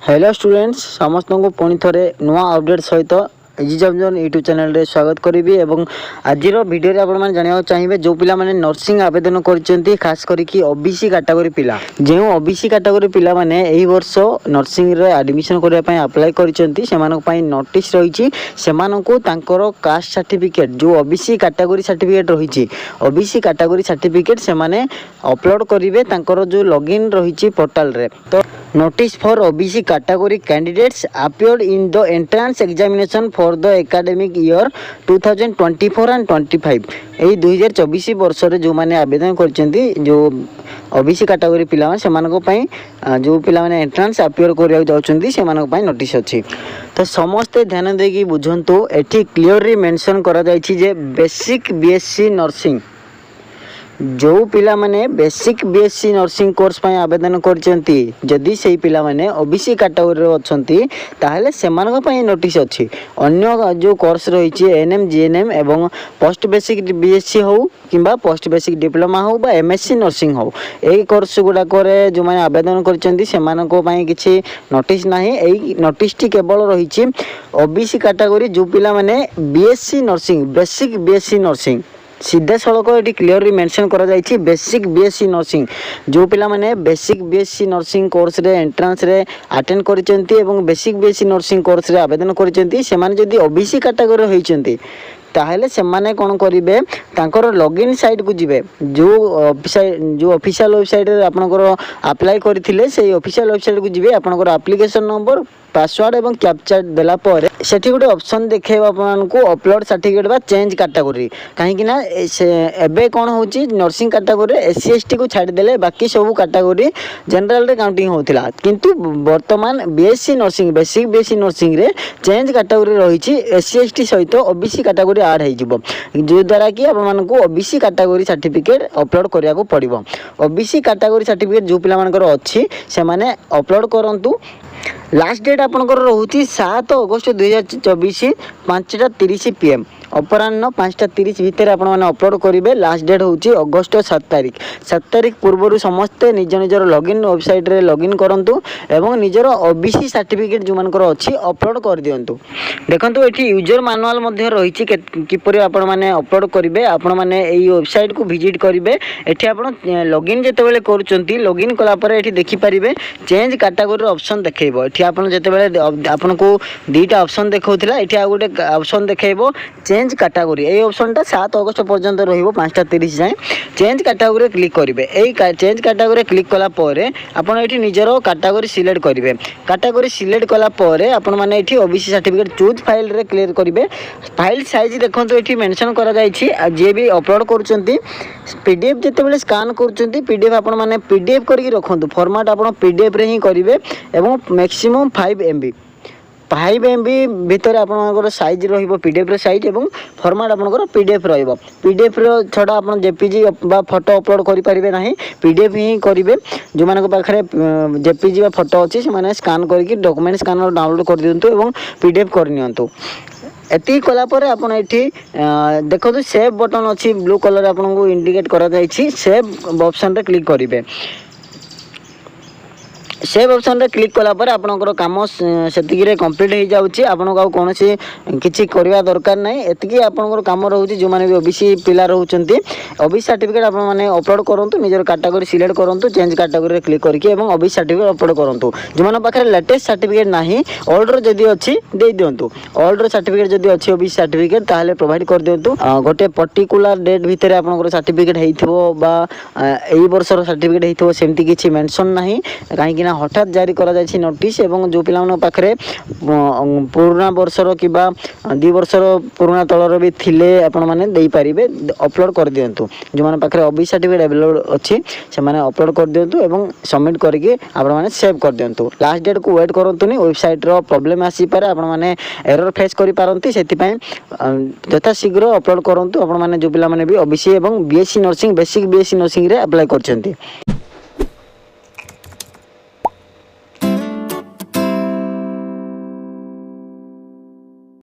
Hello students समस्त को पुणी थे नुआ अपडेट सहित एजुकेशन यूट्यूब चैनल रे स्वागत करी एवं आज वीडियो रे आपण जाना चाहिए जो पिला माने नर्सिंग आवेदन करछंती खास करी ओबीसी कैटेगरी पिला जो ओबीसी कैटेगरी पिला माने एही वर्ष नर्सिंग रे एडमिशन करबा पई अप्लाई करछंती सेमानक पई नोटिस रहिछि सेमानकु तांकर कास्ट सर्टिफिकेट जो ओबीसी कैटेगरी सर्टिफिकेट रहिछि ओबीसी कैटेगरी सर्टिफिकेट सेमाने अपलोड करिवे तांकर जो लॉगिन रहिछि पोर्टल रे तो notice for OBC category candidates appeared in the entrance examination for the academic year 2024 and 25 एही 2024 वर्ष रे जो माने आवेदन करछंती जो ओबीसी कैटेगरी पिला से मानको पई जो पिला माने एंट्रेंस अपीयर करिया जाउछंती से मानको पई नोटिस अछि तो समस्त ध्यान देकी बुझंतु एठी क्लियरली मेंशन करा जायछि जे बेसिक बीएससी नर्सिंग जो पिला माने बेसिक बीएससी नर्सिंग कोर्स पई आवेदन करछंती जदी सेही पिला माने ओबीसी कैटेगरी रे अछंती ताहेले सेमानक पई नोटिस अछि अन्य जो कोर्स रहिछि एनएम जीएनएम एवं पोस्ट बेसिक बीएससी हो किबा पोस्ट बेसिक डिप्लोमा हो बा एमएससी नर्सिंग हो एही कोर्स गुडा करे जो माने आवेदन करछंती सेमानक पई किछि नोटिस नाही एही नोटिस टी केवल रहिछि ओबीसी कैटेगरी जो पिला माने BSc nursing basic BSc nursing सीधा सड़क ये क्लियरली मेंशन करा जायछि बेसिक बीएससी नर्सिंग जो पिला माने बेसिक बीएससी नर्सिंग कोर्स रे एंट्रेंस रे अटेंड करिसेंती एवं बेसिक बीएससी नर्सिंग कोर्स रे आवेदन करिसेंती से माने जदी ओबीसी कैटेगरी होइसेंती ताहेले से माने कोन करिवे तांकर लॉगिन साइट को जिवे जो ऑफिशियल वेबसाइट रे आपनकर अप्लाई करथिले से ऑफिशियल वेबसाइट को जिवे आपनकर एप्लीकेशन नंबर पासवर्ड एवं कैप्चा देला पर सेठी गोटे ऑप्शन देखेबा आपनको अपलोड सर्टिफिकेट बा चेंज कैटेगरी काहे कि ना एबे कोन होची नर्सिंग कैटेगरी एससी एसटी को छाड़ देले बाकी सब कैटेगरी जनरल रे काउंटिंग होतिला किंतु वर्तमान BSc nursing basic BSc nursing रे चेंज कैटेगरी रहिछि एससी एसटी सहित ओबीसी कैटेगरी ऐड हे जिवो जो द्वारा कि आपनको ओबीसी कैटेगरी सर्टिफिकेट अपलोड करिया को पड़िबो ओबीसी कैटेगरी सर्टिफिकेट जो पिला मानकर अछि से माने अपलोड करंतु लास्ट डेट आपनकर रहुछि 7 अगस्त 2024 5:30 PM अपराह्न 5:30 भितर आपण माने अपलोड करिवे लास्ट डेट होछि अगस्त 7 तारिख पूर्व समस्त निज निजर लॉगिन वेबसाइट रे लॉगिन करंतु एवं निजर ओबीसी सर्टिफिकेट जो मानकर अछि अपलोड कर दियंतु देखंतु एठी यूजर मैनुअल मध्ये रहिछि किपरि आपण माने अपलोड करिवे आपण माने एई वेबसाइट को विजिट करिवे एठी आपण लॉगिन जेते बेले करूचंती लॉगिन कला पर एठी देखि परिवे चेंज कैटेगरी ऑप्शन देखैबो एठी आपण जेते बेले आपण को दुईटा ऑप्शन देखौथिला एठी आ गोटे ऑप्शन देखैबो चेंज कैटेगरी ए ऑप्शन टा 7 अगस्त पर्यंत रहिबो 5:30 जाय चेंज कैटेगरी क्लिक करिवे एई चेंज कैटेगरी क्लिक कला परे आपण एठी निजरो कैटेगरी सिलेक्ट करिवे कैटेगरी सिलेक्ट कला परे आपण माने एठी ओबीसी सर्टिफिकेट चूज फाइल रे क्लियर करिवे फाइल साइज देखंतु एठी मेंशन करा जायछि जे भी अपलोड करूचंती पीडीएफ जेते बेले स्कैन करूचंती पीडीएफ आपण माने पीडीएफ करके रखंतु फॉर्मेट आपण पीडीएफ रे ही करिवे एवं मैक्सिमम 5 MB 5 MB भितर आपनकर साइज रहिबो पीडीएफ रे साइज एवं फॉर्मेट आपनकर पीडीएफ रहिबो पीडीएफ रो छडा आपन जेपीजी बा फोटो अपलोड करि परिबे नाही पीडीएफ ही करिवे जो मानक पाखरे जेपीजी बा फोटो अछि से माने स्कैन करके डॉक्यूमेंट स्कैनर डाउनलोड कर दियंतु एवं पीडीएफ कर नियंतु एति कला परे आपण एठी देखो सेव बटन अछि ब्लू कलर आपन को इंडिकेट करा जायछि सेव ऑप्शन रे क्लिक करिवे सेव ऑप्शन रे क्लिक कला पर आपनकर काम सेतिकी रे कंप्लीट हो जाउची आपनको आ कोनोसी किछि करबा दरकार नै एतिकी आपनकर काम रहउची जो माने भी ओबीसी पिला रहउचंती ओबीसी सर्टिफिकेट आपन माने अपलोड करंतु निजर कैटेगरी सिलेक्ट करंतु चेंज कैटेगरी रे क्लिक करके एवं ओबीसी सर्टिफिकेट अपलोड करंतु जो माने पाखरे लेटेस्ट सर्टिफिकेट नाही ओल्डर जदी अछि दे दियंतु ओल्डर सर्टिफिकेट जदी अछि ओबीसी सर्टिफिकेट ताले प्रोवाइड कर दियंतु गोटे पर्टिकुलर डेट भितर आपनकर सर्टिफिकेट हेइथिबो बा एई वर्षर सर्टिफिकेट हेइथिबो सेमति किछि मेंशन नाही काहे हठात जारी करा जायछि नोटिस एवं जो पिलान पाखरे पुराना वर्षर किबा 2 वर्षर पुराना तलर भी थिले आपण माने देई परिबे अपलोड कर दियंतु जो माने पाखरे ओबीसी सर्टिफिकेट अवेलेबल अछि से माने अपलोड कर दियंतु एवं सबमिट करके आपण माने सेव कर दियंतु लास्ट डेट को वेट करंतुनी वेबसाइट रो प्रॉब्लम आसी पारे आपण माने एरर फेस करि पारंती सेति पय यथा शीघ्र अपलोड करंतु आपण माने जो पिला माने भी ओबीसी एवं BSc nursing basic BSc nursing रे अप्लाई करछंती।